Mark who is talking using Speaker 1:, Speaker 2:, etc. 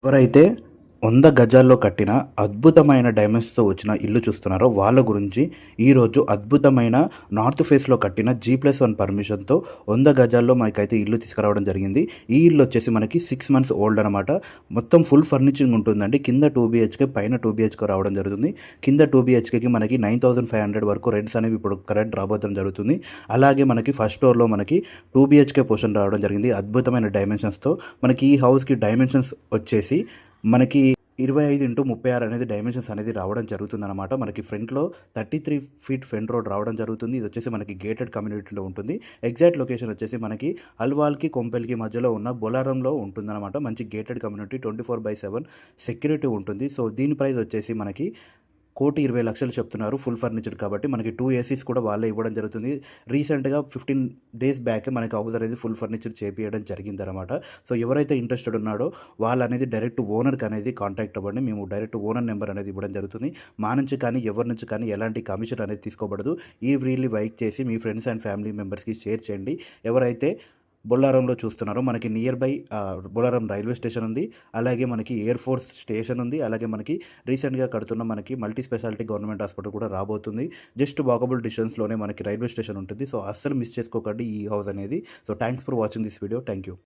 Speaker 1: ఎవరైతే 100 గజాల్లో కట్టిన అద్భుతమైన డైమండ్స్‌తో వచ్చిన ఇల్లు చూస్తున్నారో వాళ్ళ గురించి ఈరోజు అద్భుతమైన నార్త్ ఫేస్‌లో కట్టిన G+1 పర్మిషన్‌తో 100 గజాల్లో మనకైతే ఇల్లు తీసుకురావడం జరిగింది. ఈ ఇల్లు వచ్చేసి మనకి 6 మంత్స్ ఓల్డ్ అనమాట. మొత్తం ఫుల్ ఫర్నిచరింగ్ ఉంటుందండి. కింద 2 బీహెచ్‌కే పైన 2 బీహెచ్‌కే రావడం జరుగుతుంది. కింద 2 బీహెచ్‌కేకి మనకి 9,500 వరకు రెంట్స్ అనేవి ఇప్పుడు కరెంట్ రాబోవడం జరుగుతుంది. అలాగే మనకి ఫస్ట్ ఫ్లోర్‌లో మనకి 2 బీహెచ్‌కే పోర్షన్ రావడం జరిగింది. అద్భుతమైన డైమెన్షన్స్‌తో మనకి ఈ హౌస్‌కి డైమెన్షన్స్ వచ్చేసి మనకి 25x36 అనేది డైమెన్షన్స్ అనేది రావడం జరుగుతుందన్నమాట. మనకి ఫ్రంట్‌లో 33 ఫీట్ ఫ్రంట్ రోడ్ రావడం జరుగుతుంది. ఇది వచ్చేసి మనకి గేటెడ్ కమ్యూనిటీలో ఉంటుంది. ఎగ్జాక్ట్ లొకేషన్ వచ్చేసి మనకి అల్వాల్‌కి, కొంపెల్‌కి మధ్యలో ఉన్న బొలారంలో ఉంటుందన్నమాట. మంచి గేటెడ్ కమ్యూనిటీ 24/7 సెక్యూరిటీ ఉంటుంది. సో దీని ప్రైస్ వచ్చేసి మనకి 1,20,00,000 చెప్తున్నారు. ఫుల్ ఫర్నిచర్డ్ కాబట్టి మనకి 2 ఏసీస్ కూడా వాళ్ళే ఇవ్వడం జరుగుతుంది. రీసెంట్‌గా 15 డేస్ బ్యాకే మనకి హౌస్ అనేది ఫుల్ ఫర్నిచర్ చేపియడం జరిగిందనమాట. సో ఎవరైతే ఇంట్రెస్టెడ్ ఉన్నాడో వాళ్ళనేది డైరెక్ట్ ఓనర్‌కి అనేది కాంటాక్ట్ అవ్వండి. మేము డైరెక్ట్ ఓనర్ నెంబర్ అనేది ఇవ్వడం జరుగుతుంది. మా నుంచి కానీ, ఎవరి నుంచి కానీ ఎలాంటి కమిషన్ అనేది తీసుకోబడదు. ఈ రీల్‌ని లైక్ చేసి మీ ఫ్రెండ్స్ అండ్ ఫ్యామిలీ మెంబర్స్‌కి షేర్ చేయండి. ఎవరైతే బొల్లారంలో చూస్తున్నారో మనకి near by Bollaram railway station ఉంది. అలాగే మనకి ఎయిర్ ఫోర్స్ స్టేషన్ ఉంది. అలాగే మనకి రీసెంట్‌గా కడుతున్న మనకి మల్టీ స్పెషాలిటీ గవర్నమెంట్ హాస్పిటల్ కూడా రాబోతుంది. జస్ట్ వాకబుల్ డిస్టెన్స్‌లోనే మనకి రైల్వే స్టేషన్ ఉంటుంది. సో అస్సలు మిస్ చేసుకోకండి ఈ హౌస్ అనేది. So thanks for watching this video. Thank you.